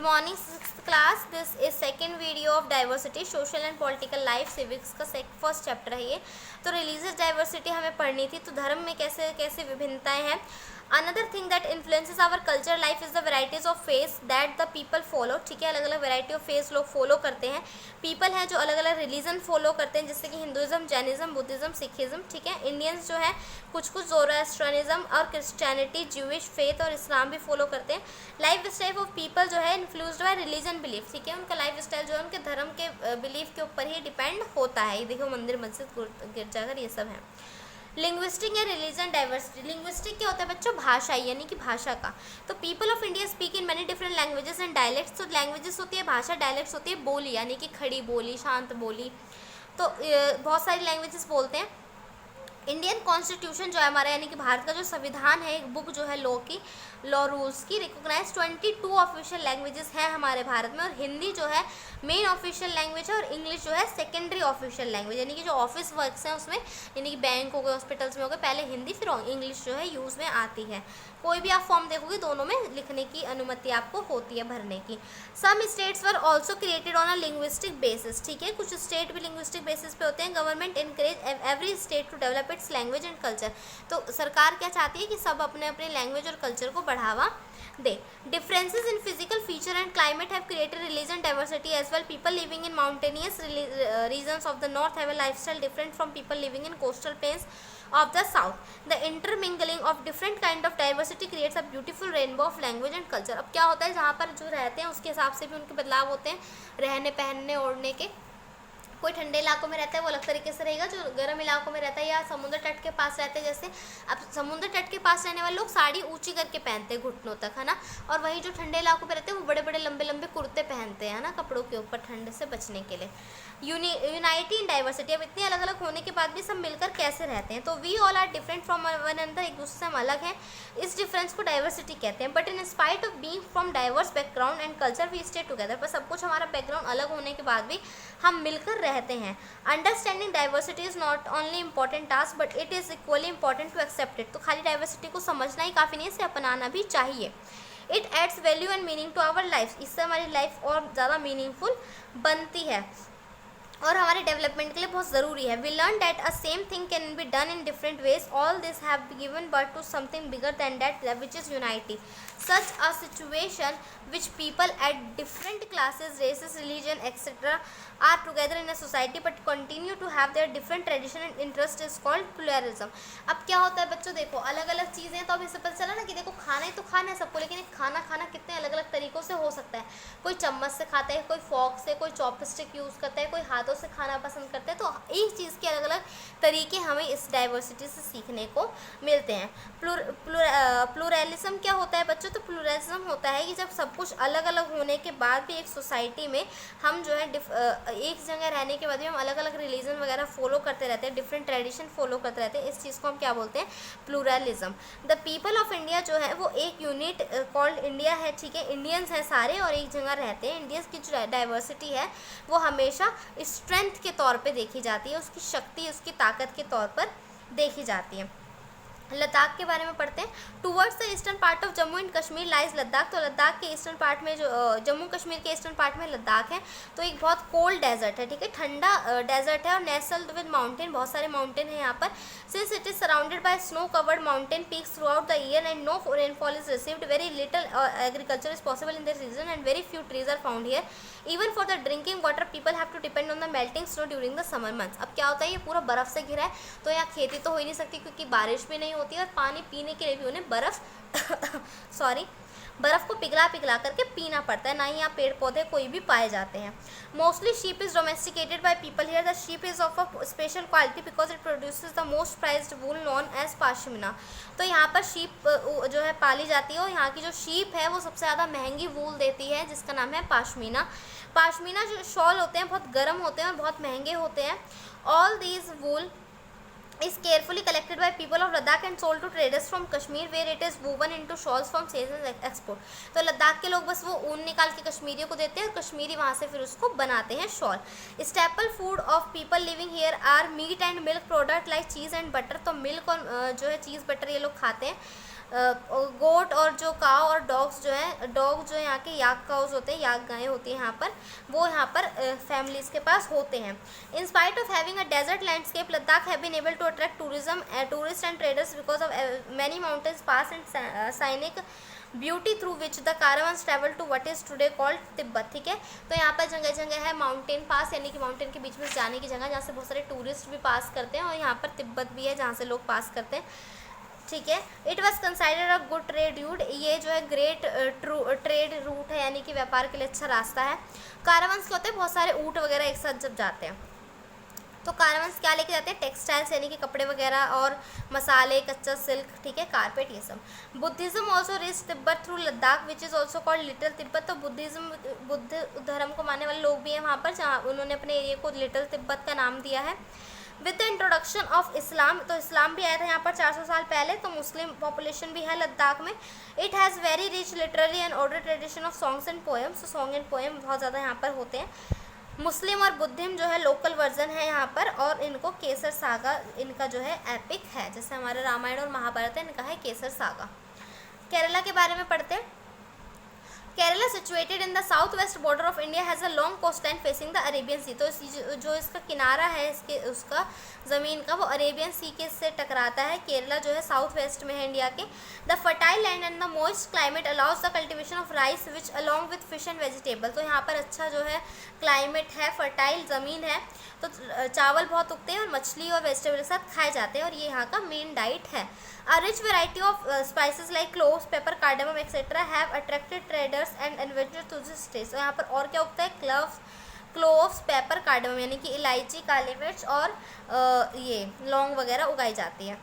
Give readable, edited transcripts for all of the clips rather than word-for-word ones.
Morning sixth class. This is second video of diversity, social and political life civics का first chapter है ये। तो religious diversity हमें पढ़नी थी, तो धर्म में कैसे कैसे विभिन्नताएं हैं। Another thing that influences our culture life is the varieties of faiths that the people follow. ठीक है, अलग अलग वेराइटी ऑफ फेस लोग फॉलो करते हैं। पीपल हैं जो अलग अलग रिलीजन फॉलो करते हैं, जैसे कि हिंदुइज्म, जैनिज्म, बुद्धिज्म, सिखिज्म। ठीक है, इंडियंस जो है कुछ ज़ोरास्ट्रियनिज्म और क्रिश्चियनिटी, ज्यूइश फेथ और इस्लाम भी फॉलो करते हैं। लाइफ स्टाइल ऑफ पीपल जो है इन्फ्लुएंस्ड बाय रिलीजन बिलीफ। ठीक है, उनका लाइफ स्टाइल जो है उनके धर्म के बिलीफ के ऊपर ही डिपेंड होता है। ये देखो, मंदिर, मस्जिद, गिरजाघर, ये सब है। लिंग्विस्टिक या रिलीजन डाइवर्सिटी। लिंग्विस्टिक क्या होता है बच्चों? भाषा, यानी कि भाषा का। तो people of India speak in many different languages and dialects. तो लैंग्वेजेस होती है भाषा, डायलेक्ट्स होती है बोली, यानी कि खड़ी बोली, शांत बोली। तो बहुत सारी लैंग्वेजेस बोलते हैं। इंडियन कॉन्स्टिट्यूशन जो है हमारा, यानी कि भारत का जो संविधान है, एक बुक जो है लॉ रूल्स की, रिकॉग्नाइज 22 ऑफिशियल लैंग्वेजेस हैं हमारे भारत में। और हिंदी जो है मेन ऑफिशियल लैंग्वेज है, और इंग्लिश जो है सेकेंडरी ऑफिशियल लैंग्वेज, यानी कि जो ऑफिस वर्क्स हैं उसमें, यानी कि बैंक हो गए, हॉस्पिटल्स में हो गए, पहले हिंदी फिर इंग्लिश जो है यूज़ में आती है। कोई भी आप फॉर्म देखोगे दोनों में लिखने की अनुमति आपको होती है, भरने की। Some states were also created on a linguistic basis. ठीक है, कुछ स्टेट भी लिंग्विस्टिक बेसिस पे होते हैं। Government encourage every state to develop its language and culture. तो सरकार क्या चाहती है कि सब अपने अपने लैंग्वेज और कल्चर को बढ़ावा दे। Differences in physical feature and climate have created religion diversity as well. People living in mountainous regions of the north have a lifestyle different from people living in coastal plains of the south. The intermingling of different kind of diversity creates a beautiful rainbow of language and culture. अब क्या होता है, जहाँ पर जो रहते हैं उसके हिसाब से भी उनके बदलाव होते हैं, रहने पहनने ओढ़ने के। कोई ठंडे इलाकों में रहता है वो अलग तरीके से रहेगा, जो गर्म इलाकों में रहता है या समुद्र तट के पास रहते हैं, जैसे अब समुद्र तट के पास रहने वाले लोग साड़ी ऊंची करके पहनते हैं घुटनों तक, है ना। और वही जो ठंडे इलाकों में रहते हैं वो बड़े बड़े लंबे लंबे कुर्ते पहनते हैं, है ना, कपड़ों के ऊपर ठंड से बचने के लिए। Unity in diversity. अब इतने अलग अलग होने के बाद भी सब मिलकर कैसे रहते हैं? तो we all are different from one another, एक दूसरे से हम अलग हैं, इस डिफरेंस को डाइवर्सिटी कहते हैं। But in spite of being from diverse background and culture we stay together. पर सब कुछ हमारा बैकग्राउंड अलग होने के बाद भी हम मिलकर रहते हैं। Understanding diversity is not only important task but it is equally important to accept it. तो खाली डाइवर्सिटी को समझना ही काफ़ी नहीं, इसे अपनाना भी चाहिए। It adds value and meaning to our life. इससे हमारी लाइफ और ज़्यादा मीनिंगफुल बनती है और हमारे डेवलपमेंट के लिए बहुत ज़रूरी है। We learn that a same thing can be done in different ways. All this have given birth to something bigger than that which is unity. Such a situation which people at different classes, races, religion, etc. are together in a society but continue to have their different tradition and interest is called pluralism. अब क्या होता है बच्चों, देखो अलग अलग चीज़ें, तो अभी से पता चला ना कि देखो खाना ही तो खाना है सबको, लेकिन खाना कितने अलग अलग तरीक़ों से हो सकता है। कोई चम्मच से खाता है, कोई फॉर्क से, कोई चॉपस्टिक यूज़ करता है, कोई हाथों से खाना पसंद करता है। तो एक चीज़ के अलग अलग तरीके हमें इस डाइवर्सिटी से सीखने को मिलते हैं। प्लूरलिज्म क्या होता है बच्चों? तो प्लूरलिज्म होता है कि जब सब कुछ अलग अलग होने के बाद भी एक सोसाइटी में हम जो है एक जगह रहने के बाद भी हम अलग अलग रिलीजन वगैरह फॉलो करते रहते हैं, डिफरेंट ट्रेडिशन फॉलो करते रहते हैं। इस चीज़ को हम क्या बोलते हैं? Pluralism. The people of India जो है वो एक यूनिट कॉल्ड इंडिया है। ठीक है, इंडियंस हैं सारे और एक जगह रहते हैं। इंडियंस की जो डाइवर्सिटी है वो हमेशा स्ट्रेंथ के तौर पर देखी जाती है, उसकी शक्ति, उसकी ताकत के तौर पर देखी जाती है। लद्दाख के बारे में पढ़ते हैं। Towards the eastern part of Jammu and Kashmir lies Ladakh. तो लद्दाख के ईस्टर्न पार्ट में जो जम्मू कश्मीर के ईस्टर्न पार्ट में लद्दाख है, तो एक बहुत कोल्ड डेजर्ट है। ठीक है, ठंडा डेजर्ट है और नेस्टल्ड विद माउंटेन, बहुत सारे माउंटेन हैं यहाँ पर। Since it is surrounded by snow covered mountain peaks throughout the year and no rainfall is received, very little agriculture is possible in this region and very few trees are found here. Even for the drinking water people have to depend on the melting snow during the summer months. अब क्या होता है, ये पूरा बर्फ़ से घिरा है, तो यहाँ खेती तो हो ही नहीं सकती क्योंकि बारिश भी नहीं होती, और पानी पीने के लिए भी उन्हें बर्फ़ को पिघला करके पीना पड़ता है। ना ही यहाँ पेड़ पौधे कोई भी पाए जाते हैं। Mostly sheep is domesticated by people here. The sheep is of a special quality because it produces the most prized wool known as pashmina. तो यहाँ पर शीप जो है पाली जाती है, और यहाँ की जो शीप है वो सबसे ज़्यादा महंगी वूल देती है, जिसका नाम है पाशमीना। पाशमीना जो शॉल होते हैं बहुत गर्म होते हैं और बहुत महंगे होते हैं। All these wool is carefully collected by people of Ladakh and sold to traders from Kashmir where it is woven into shawls from sales and export. तो लद्दाख के लोग बस वो ऊन निकाल के कश्मीरियों को देते हैं और कश्मीरी वहाँ से फिर उसको बनाते हैं shawl. Staple food of people living here are meat and milk product like cheese and butter. तो मिल्क और जो है चीज़ बटर ये लोग खाते हैं। गोट और जो काव और डॉग्स जो हैं, डॉग जो यहाँ के याक काउस होते हैं, याक गायें होती हैं यहाँ पर, वो यहाँ पर फैमिलीज़ के पास होते हैं। In spite of having a desert landscape, Ladakh have been able to attract tourist and traders because of many mountains pass and scenic beauty through which the caravans travel to what is today called Tibet. ठीक है, तो यहाँ पर जगह जगह है mountain pass, यानी कि माउंटेन के बीच में जाने की जगह जहाँ से बहुत सारे टूरिस्ट भी पास करते हैं, और यहाँ पर तिब्बत भी है जहाँ से लोग पास करते हैं। ठीक है, it was considered a good trade route, ये जो है ग्रेट ट्रेड रूट है, यानी कि व्यापार के लिए अच्छा रास्ता है। कारावान्स क्या होते हैं, बहुत सारे ऊँट वगैरह एक साथ जब जाते हैं तो कारावान्स क्या लेके जाते हैं, टेक्सटाइल्स यानी कि कपड़े वगैरह और मसाले, कच्चा सिल्क, ठीक है, कारपेट, ये सब। Buddhism also reach Tibet through Ladakh which is also called little Tibet, तो बुद्ध धर्म को मानने वाले लोग भी हैं वहाँ पर, जहाँ उन्होंने अपने एरिया को लिटिल तिब्बत का नाम दिया है। With the introduction of Islam, तो इस्लाम भी आया था यहाँ पर 400 साल पहले, तो मुस्लिम पॉपुलेशन भी है लद्दाख में। It has very rich literary and order tradition of songs and poems, तो सॉन्ग एंड पोएम बहुत ज़्यादा यहाँ पर होते हैं। मुस्लिम और बुद्धिम जो है लोकल वर्जन है यहाँ पर, और इनको केसर सागा इनका जो है एपिक है, जैसे हमारा रामायण और महाभारत है, इनका है केसर सागा। केरला के बारे में पढ़ते हैं। Kerala situated in the south west border of India has a long coast line facing the Arabian sea, तो जो इसका किनारा है इसके उसका ज़मीन का, वो अरेबियन सी के से टकराता है। केरला जो है साउथ वेस्ट में है इंडिया के। The fertile land and the moist climate allows the cultivation of rice which along with fish and vegetable, तो यहाँ पर अच्छा जो है क्लाइमेट है, फर्टाइल ज़मीन है, तो चावल बहुत उगते हैं और मछली और वेजिटेबल के साथ खाए जाते हैं, और ये यहाँ का मेन डाइट है। A rich variety of spices like cloves, pepper, cardamom, etc. have attracted traders and inventors to this state. तो यहाँ पर और क्या उगता है, क्लोव्स, पेपर, कार्डमम, यानी कि इलायची, काली मिर्च और ये लौंग वगैरह उगाई जाती है,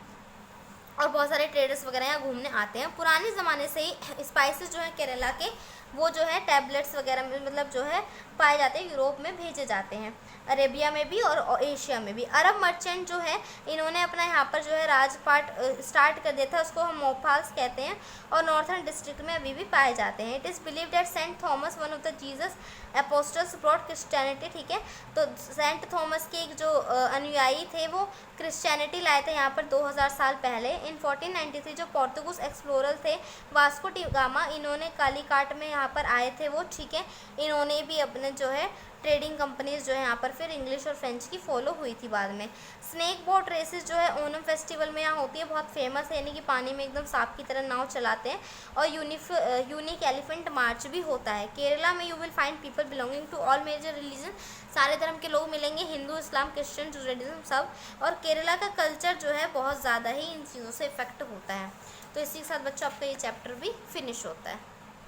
और बहुत सारे ट्रेडर्स वगैरह यहाँ घूमने आते हैं। पुराने ज़माने से ही स्पाइसेस जो हैं केरला के, वो जो है टैबलेट्स वगैरह में मतलब जो है पाए जाते हैं, यूरोप में भेजे जाते हैं, अरेबिया में भी और एशिया में भी। अरब मर्चेंट जो है इन्होंने अपना यहाँ पर जो है राजपाट स्टार्ट कर दिया था, उसको हम मोफाल्स कहते हैं, और नॉर्थर्न डिस्ट्रिक्ट में अभी भी पाए जाते हैं। It is believe that saint Thomas one of the Jesus apostles brought Christianity, ठीक है, तो सेंट थॉमस के एक जो अनुयायी थे वो क्रिश्चियनिटी लाए थे यहाँ पर 2000 साल पहले। इन 1493 जो पोर्तुगीज एक्सप्लोरर थे वास्को डी गामा, इन्होंने कालीकाट में यहाँ पर आए थे वो, ठीक है, इन्होंने भी अपने जो है ट्रेडिंग कंपनीज जो है यहाँ पर फिर इंग्लिश और फ्रेंच की फॉलो हुई थी बाद में। स्नेक बोट रेसेस जो है ओनम फेस्टिवल में यहाँ होती है, बहुत फेमस है, यानी कि पानी में एकदम सांप की तरह नाव चलाते हैं, और यूनिक एलिफेंट मार्च भी होता है। केरला में you will find people belonging to all major religion, सारे धर्म के लोग मिलेंगे, हिंदू, इस्लाम, क्रिश्चियन, जुडाइज्म सब, और केरला का कल्चर जो है बहुत ज़्यादा ही इन चीज़ों से इफेक्ट होता है। तो इसी के साथ बच्चों आपका ये चैप्टर भी फिनिश होता है।